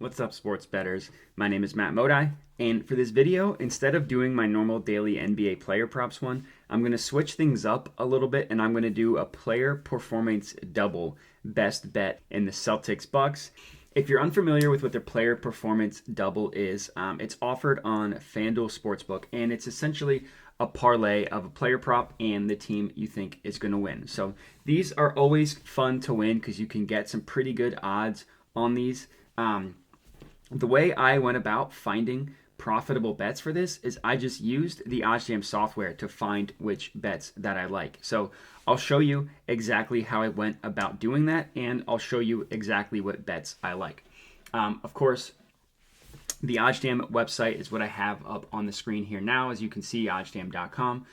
What's up, sports bettors? My name is Matt Modi, and for this video, instead of doing my normal daily NBA player props one, I'm going to switch things up a little bit, and I'm going to do a player performance double best bet in the Celtics Bucks. If you're unfamiliar with what their player performance double is, it's offered on FanDuel Sportsbook, and it's essentially a parlay of a player prop and the team you think is going to win. So these are always fun to win because you can get some pretty good odds on these. The way I went about finding profitable bets for this is I just used the OddsJam software to find which bets that I like. So I'll show you exactly how I went about doing that, and I'll show you exactly what bets I like. Of course, the OddsJam website is what I have up on the screen here now. As you can see, oddsjam.com.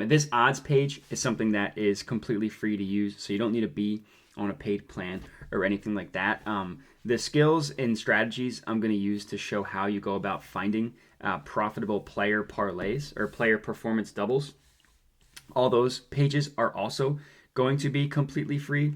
This odds page is something that is completely free to use, so you don't need to be on a paid plan or anything like that. The skills and strategies I'm going to use to show how you go about finding profitable player parlays or player performance doubles, all those pages are also going to be completely free.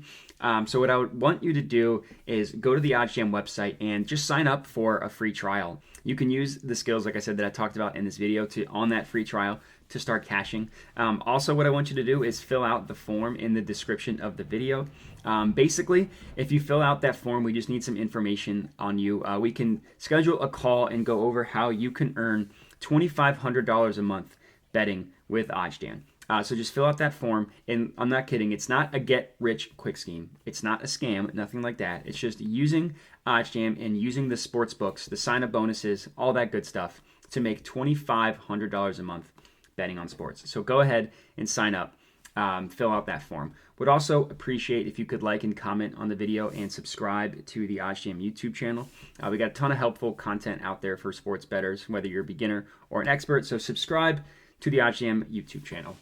So what I would want you to do is go to the OddsJam website and just sign up for a free trial. You can use the skills, like I said, that I talked about in this video on that free trial to start cashing. Also, what I want you to do is fill out the form in the description of the video. Basically, if you fill out that form, we just need some information on you. We can schedule a call and go over how you can earn $2,500 a month betting with OddsJam. So just fill out that form, and I'm not kidding, it's not a get-rich-quick scheme. It's not a scam, nothing like that. It's just using OddsJam and using the sports books, the sign-up bonuses, all that good stuff to make $2,500 a month betting on sports. So go ahead and sign up, fill out that form. Would also appreciate if you could like and comment on the video and subscribe to the OddsJam YouTube channel. We got a ton of helpful content out there for sports bettors, whether you're a beginner or an expert. So subscribe to the OddsJam YouTube channel.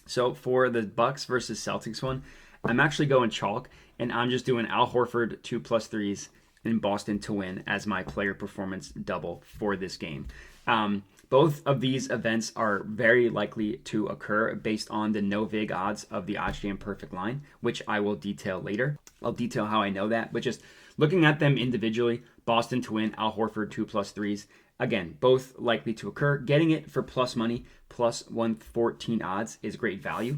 So for the Bucks versus Celtics one, I'm actually going chalk, and I'm just doing Al Horford 2+3s in Boston to win as my player performance double for this game. Both of these events are very likely to occur based on the no vig odds of the OddsJam perfect line, which I will detail later. I'll detail how I know that, but just looking at them individually, Boston to win, Al Horford 2+3s, again, both likely to occur. Getting it for plus money, plus 114 odds is great value.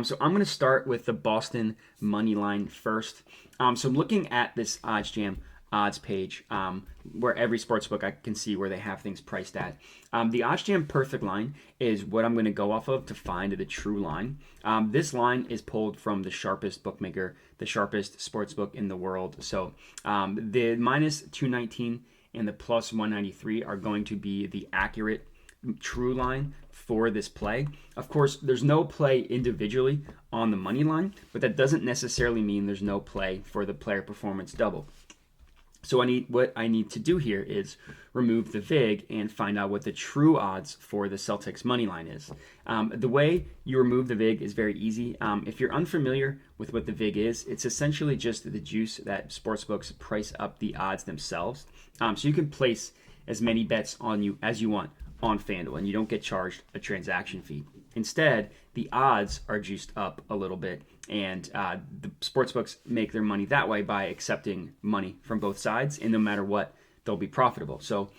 So I'm going to start with the Boston money line first. So I'm looking at this OddsJam odds page where every sportsbook I can see where they have things priced at. The OddsJam perfect line is what I'm going to go off of to find the true line. This line is pulled from the sharpest bookmaker, the sharpest sportsbook in the world. So the minus 219 and the plus 193 are going to be the accurate true line for this play. Of course, there's no play individually on the money line, but that doesn't necessarily mean there's no play for the player performance double. So what I need to do here is remove the vig and find out what the true odds for the Celtics money line is. The way you remove the vig is very easy. If you're unfamiliar with what the vig is, it's essentially just the juice that sportsbooks price up the odds themselves. So you can place as many bets on you as you want on FanDuel, and you don't get charged a transaction fee. Instead, the odds are juiced up a little bit, and the sportsbooks make their money that way by accepting money from both sides, and no matter what, they'll be profitable. So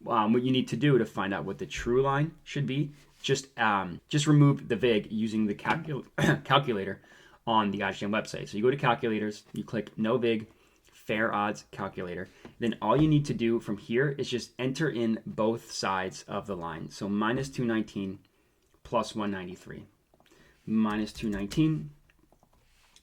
what you need to do to find out what the true line should be, just remove the vig using the calculator on the OddsJam website. So you go to calculators, you click no vig, fair odds calculator. Then all you need to do from here is just enter in both sides of the line. So minus 219 plus 193. Minus 219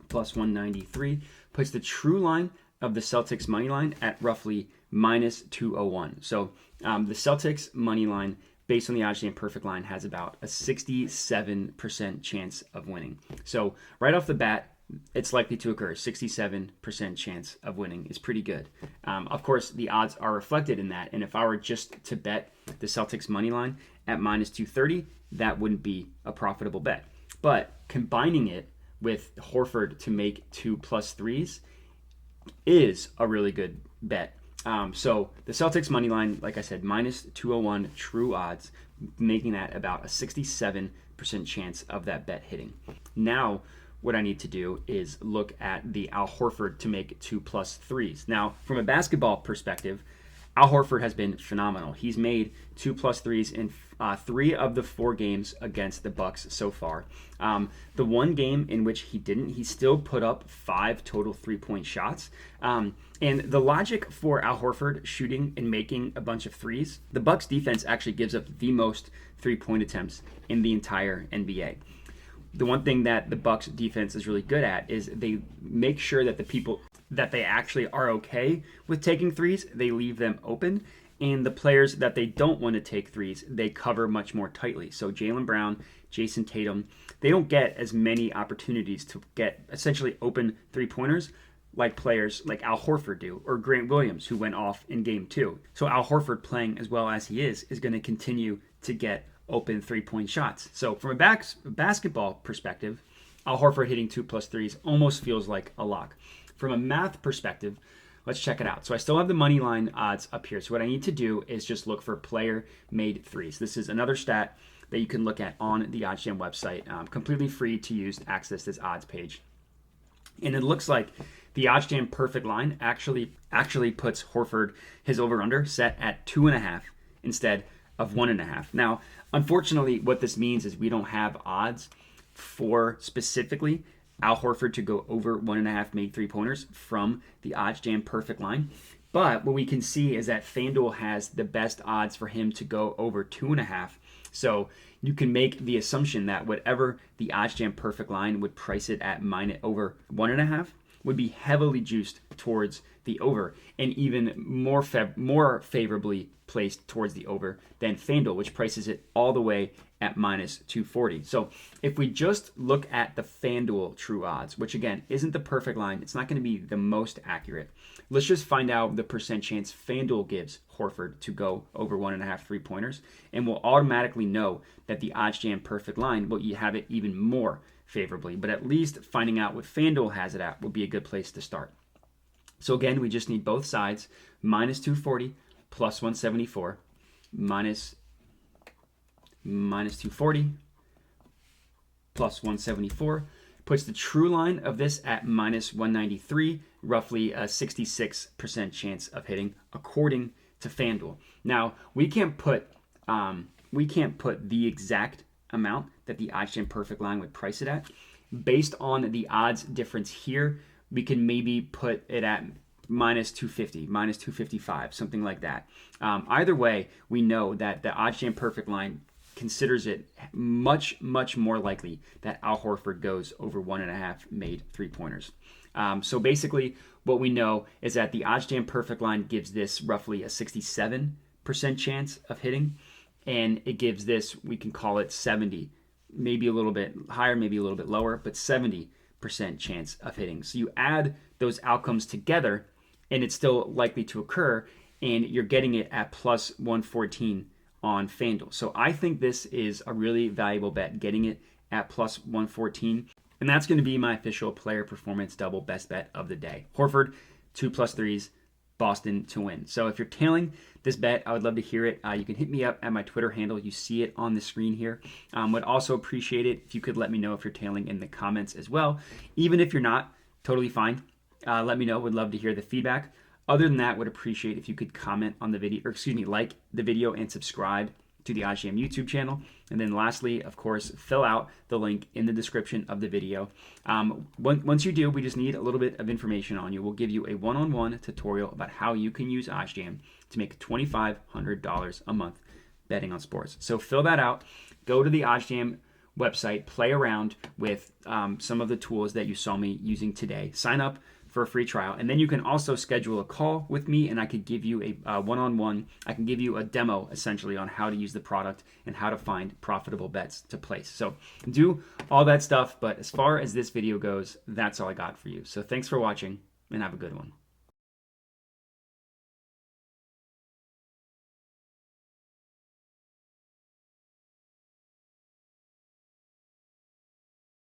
plus 193 puts the true line of the Celtics money line at roughly minus 201. So the Celtics money line, based on the OddsJam perfect line, has about a 67% chance of winning. So right off the bat, it's likely to occur. 67% chance of winning is pretty good. Of course, the odds are reflected in that. And if I were just to bet the Celtics money line at minus 230, that wouldn't be a profitable bet. But combining it with Horford to make 2+3s is a really good bet. So the Celtics money line, like I said, minus 201 true odds, making that about a 67% chance of that bet hitting. Now, what I need to do is look at the Al Horford to make 2+3s. Now, from a basketball perspective, Al Horford has been phenomenal. He's made 2+3s in 3 of the 4 games against the Bucks so far. The one game in which he didn't, he still put up 5 total 3-point shots. And the logic for Al Horford shooting and making a bunch of threes, the Bucks defense actually gives up the most 3-point attempts in the entire NBA. The one thing that the Bucks defense is really good at is they make sure that the people that they actually are okay with taking threes, they leave them open. And the players that they don't want to take threes, they cover much more tightly. So Jaylen Brown, Jason Tatum, they don't get as many opportunities to get essentially open 3-pointers like players like Al Horford do, or Grant Williams, who went off in game 2. So Al Horford, playing as well as he is going to continue to get open 3-point shots. So from a basketball perspective, Al Horford hitting 2+3s almost feels like a lock. From a math perspective, let's check it out. So I still have the money line odds up here. So what I need to do is just look for player-made threes. This is another stat that you can look at on the OddsJam website, completely free to use to access this odds page. And it looks like the OddsJam perfect line actually puts Horford, his over-under, set at 2.5 instead of 1.5. Now, unfortunately, what this means is we don't have odds for specifically Al Horford to go over 1.5 made 3-pointers from the OddsJam perfect line. But what we can see is that FanDuel has the best odds for him to go over 2.5. So you can make the assumption that whatever the OddsJam perfect line would price it at over 1.5 would be heavily juiced towards the over, and even more favorably placed towards the over than FanDuel, which prices it all the way at -240. So if we just look at the FanDuel true odds, which again isn't the perfect line, it's not going to be the most accurate. Let's just find out the percent chance FanDuel gives Horford to go over 1.5 3-pointers, and we'll automatically know that the OddsJam perfect line will have it even more favorably. But at least finding out what FanDuel has it at would be a good place to start. So again, we just need both sides, -240 plus 174, -240 plus 174, puts the true line of this at -193, roughly a 66% chance of hitting, according to FanDuel. Now, we can't put the exact amount that the OddsJam perfect line would price it at. Based on the odds difference here, we can maybe put it at -250, -255, something like that. Either way, we know that the OddsJam perfect line considers it much, much more likely that Al Horford goes over 1.5 made 3-pointers. So basically, what we know is that the OddsJam perfect line gives this roughly a 67% chance of hitting, and it gives this, we can call it 70, maybe a little bit higher, maybe a little bit lower, but 70% chance of hitting. So you add those outcomes together, and it's still likely to occur, and you're getting it at +114 on FanDuel. So I think this is a really valuable bet, getting it at +114. And that's going to be my official player performance double best bet of the day. Horford, 2+3s, Boston to win. So if you're tailing this bet, I would love to hear it. You can hit me up at my Twitter handle. You see it on the screen here. Would also appreciate it if you could let me know if you're tailing in the comments as well. Even if you're not, totally fine. Let me know. Would love to hear the feedback. Other than that, would appreciate if you could comment on the video, like the video and subscribe to the OddsJam YouTube channel. And then lastly, of course, fill out the link in the description of the video. Once you do, we just need a little bit of information on you. We'll give you a one-on-one tutorial about how you can use OddsJam to make $2,500 a month betting on sports. So fill that out. Go to the OddsJam website, play around with some of the tools that you saw me using today. Sign up for a free trial, and then you can also schedule a call with me, and I could give you a one-on-one. I can give you a demo essentially on how to use the product and how to find profitable bets to place. So do all that stuff, but as far as this video goes, that's all I got for you. So thanks for watching, and have a good one.